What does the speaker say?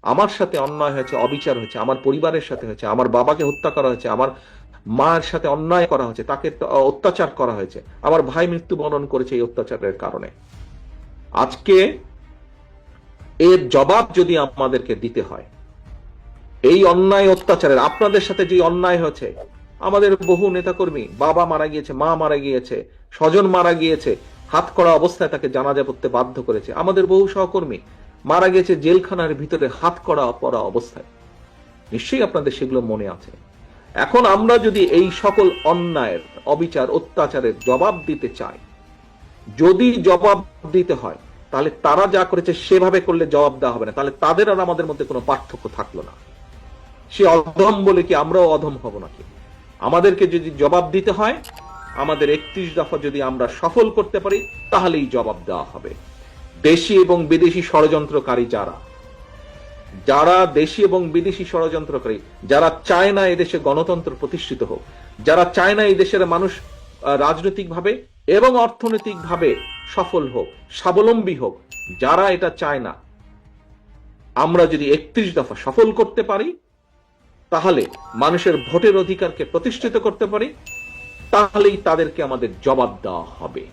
আমার সাথে অন্যায় হয়েছে, অবিচার হয়েছে, আমার পরিবারের সাথে হয়েছে, আমার বাবাকে হত্যা করা হয়েছে, আমার মায়ের সাথে অন্যায় করা হয়েছে, তাকে অত্যাচার করা হয়েছে, আমার ভাই মৃত্যুবরণ করেছে এই অত্যাচারের কারণে। আজকে এর জবাব যদি আমাদেরকে দিতে হয়, এই অন্যায় অত্যাচারের, আপনাদের সাথে যে অন্যায় হয়েছে, আমাদের বহু নেতাকর্মী, বাবা মারা গিয়েছে, মা মারা গিয়েছে, স্বজন মারা গিয়েছে, হাত করা অবস্থায় তাকে জানাজা পড়তে বাধ্য করেছে, আমাদের বহু সহকর্মী মারা গেছে জেলখানার ভিতরে হাত করা পড়া অবস্থায়। নিশ্চয়ই আপনাদের সেগুলো মনে আছে। এখন আমরা যদি এই সকল অন্যায়ের, অবিচার, অত্যাচারের জবাব দিতে চাই, যদি জবাব দিতে হয়, তাহলে তারা যা করেছে সেভাবে করলে জবাব দেওয়া হবে না, তাহলে তাদের আর আমাদের মধ্যে কোনো পার্থক্য থাকলো না। সে অধম বলে কি আমরাও অধম হব নাকি? আমাদেরকে যদি জবাব দিতে হয়, আমাদের 31 দফা যদি আমরা সফল করতে পারি, তাহলেই জবাব দেওয়া হবে। দেশি এবং বিদেশি ষড়যন্ত্রকারী যারা, যারা দেশি এবং বিদেশি ষড়যন্ত্রকারী, যারা চায় না এদেশে গণতন্ত্র প্রতিষ্ঠিত হোক, যারা চায় না এই দেশের মানুষ রাজনৈতিকভাবে এবং অর্থনৈতিকভাবে সফল হোক, স্বাবলম্বী হোক, যারা এটা চায় না, আমরা যদি 31 দফা সফল করতে পারি, তাহলে মানুষের ভোটের অধিকারকে প্রতিষ্ঠিত করতে পারি, তাহলেই তাদেরকে আমাদের জবাব দেওয়া হবে।